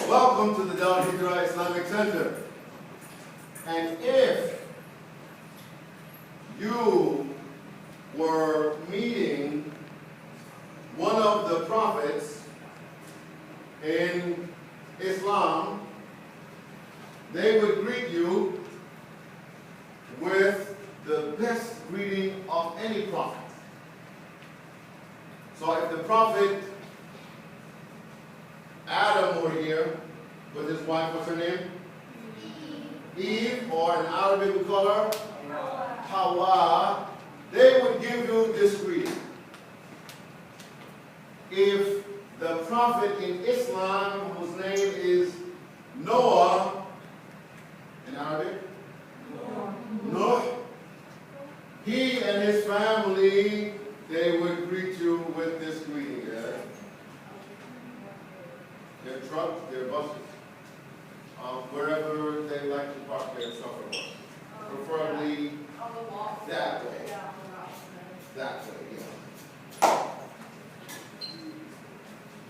Welcome to the Hijrah Islamic Center. And if you were meeting one of the prophets in Islam, they would greet you with the best greeting of any prophet. So if the prophet Adam were here with his wife, what's her name? Eve, or in Arabic we call her Hawa, they would give you this greeting. If the prophet in Islam, whose name is Noah, in Arabic? Noah. He and his family, they would greet you with this greeting. Their trucks, their buses, wherever they like to park their truck or bus. Preferably that way. That way, yeah.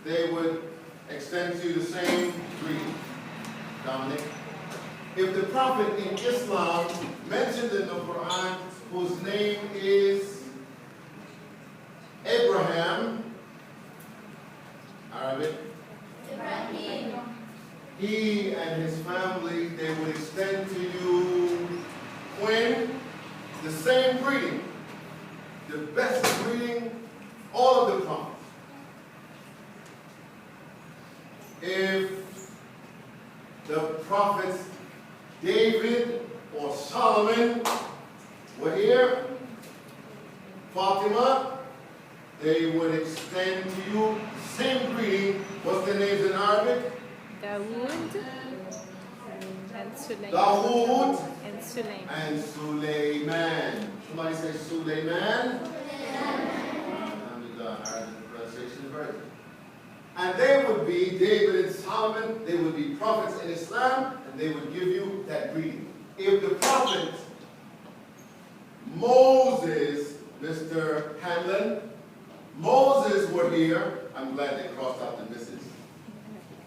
They would extend to you the same greeting. Dominic? If the prophet in Islam mentioned in the Quran, whose name is Abraham, Arabic, he and his family, they would extend to you when the same greeting, the best greeting, all of the prophets. If the prophets David or Solomon were here, Fatima, they would extend to you the same greeting. What's their names in Arabic? Dawood and Sulaiman. Dawood and Sulaiman. And Sulaiman. Somebody say Sulaiman? Alhamdulillah, Arabic pronunciation is right. And they would be, David and Solomon, they would be prophets in Islam, and they would give you that greeting. If the prophet Moses, Mr. Hanlon, Moses were here, I'm glad they crossed out the misses.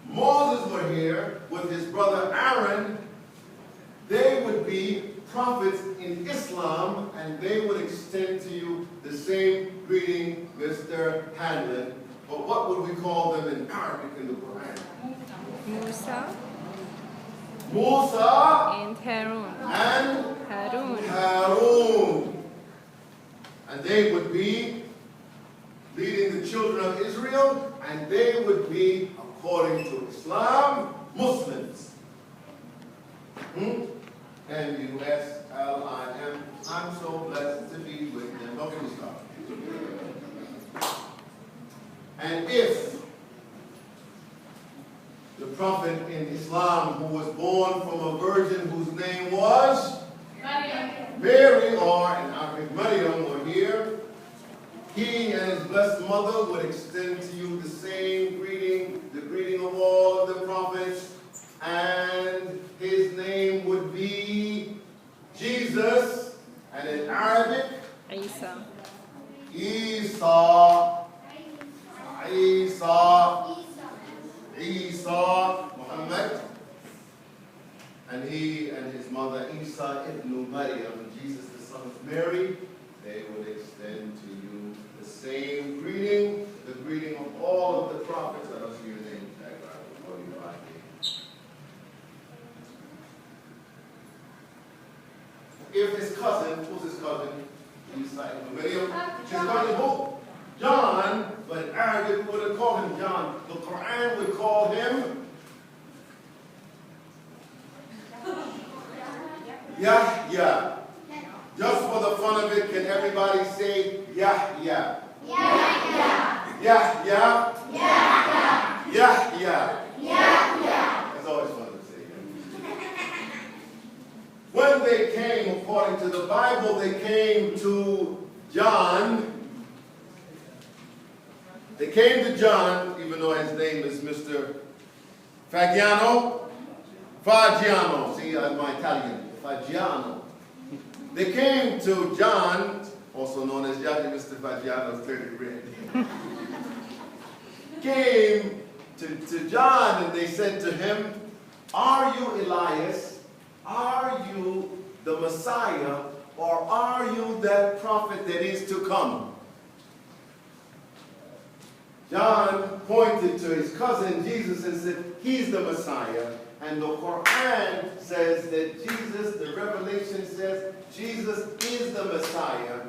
Moses were here with his brother Aaron, they would be prophets in Islam, and they would extend to you the same greeting, Mr. Hanlon. But what would we call them in Arabic in the Quran? Musa Musa and Harun. and Harun. Harun. And they would be leading the children of Israel, and they would be, according to Islam, Muslims. M-U-S-L-I-M. I'm so blessed to be with them. How can we start? And if the prophet in Islam who was born from a virgin whose name was Mary, or in Arabic Maryam, were here, he and his blessed mother would extend to you the same greeting, the greeting of all of the prophets, and his name would be Jesus, and in Arabic, Isa. Isa, Muhammad, and he and his mother Isa ibn Maryam, Jesus the son of Mary, they would extend to you the same greeting, the greeting of all of the prophets. I don't see your name tag before you find me. If his cousin, who's his cousin? Isa ibn Maryam, his cousin who? John, but in Arabic we wouldn't call him John. The Quran would call him Yahya. Just for the fun of it, can everybody say Yahya? Yahya. Yahya. Yahya. Yahya. Yahya. It's always fun to say. When they came, according to the Bible, they came to John. They came to John, even though his name is Mr. Fagiano. See, I'm my Italian. Fagiano. They came to John, also known as Mr. Fagiano's 30 red. Came to John, and they said to him, "Are you Elias? Are you the Messiah? Or are you that prophet that is to come?" John pointed to his cousin Jesus and said, "He's the Messiah." And the Quran says that Jesus, the Revelation says, Jesus is the Messiah.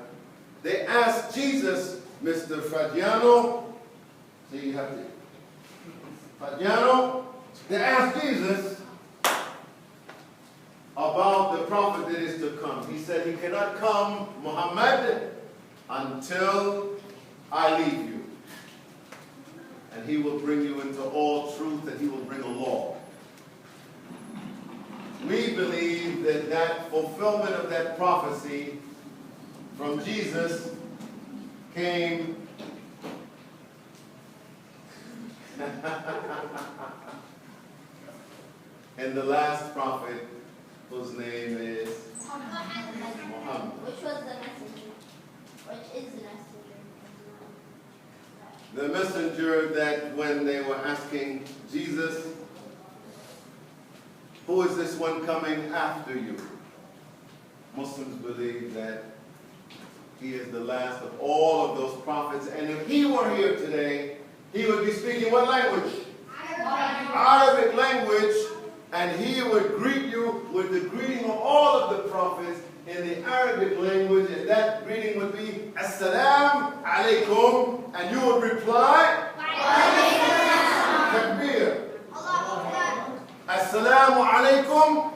They asked Jesus, Mr. Fagiano, so you have to, Fagiano, they asked Jesus about the prophet that is to come. He said, "He cannot come, Muhammad, until I leave you. And he will bring you into all truth, and he will bring a law." We believe that that fulfillment of that prophecy from Jesus came in the last prophet, whose name is Muhammad. Which was the messenger? Which is the messenger? The messenger that when they were asking Jesus, "Who is this one coming after you?" Muslims believe that he is the last of all of those prophets. And if he were here today, he would be speaking what language? Arabic language. And he would greet you with the greeting of all of the prophets in the Arabic language. And that greeting would be, "Assalamu alaikum." And you would reply, Takbir. Assalamu alaikum.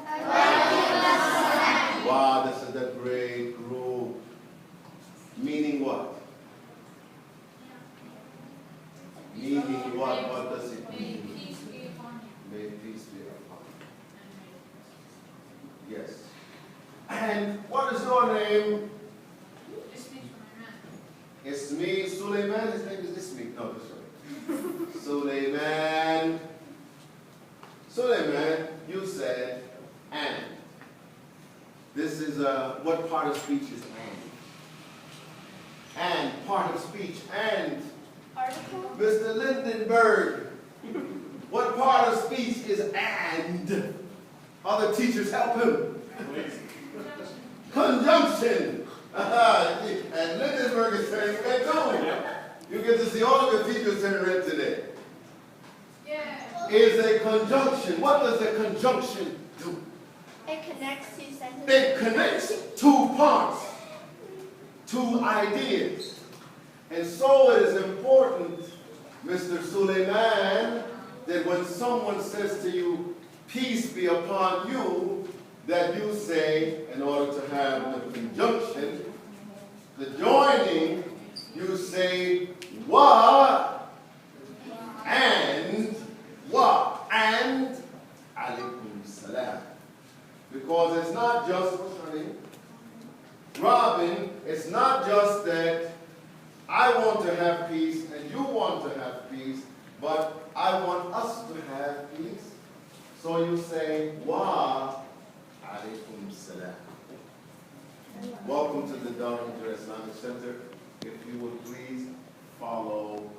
Wow, this is a great group. Meaning what? Meaning what? What does it mean? May peace be upon you. May peace be upon you. Yes. And what is your name? This means my man. It's me, Suleiman. His name is Ismi. No, sorry. Suleiman. Suleiman, you said and. This is what part of speech is and? And, part of speech, and. Article? Mr. Lindenberg, what part of speech is and? Other teachers help him. Conjunction. And Lindenberg is turning red too. You get to see all of your teachers turn red today. Yeah. Is a conjunction. What does a conjunction do? It connects two sentences. It connects two parts, two ideas. And so it is important, Mr. Suleiman, that when someone says to you, "Peace be upon you," that you say, in order to have the conjunction, the joining, you say, "Wa," and alaikum salam. Because it's not just, what's her name? Robin, it's not just that I want to have peace and you want to have peace, but I want us to have peace. So you say, "Wa alaikum salam." Welcome to the Hijrah Islamic Center. If you would please follow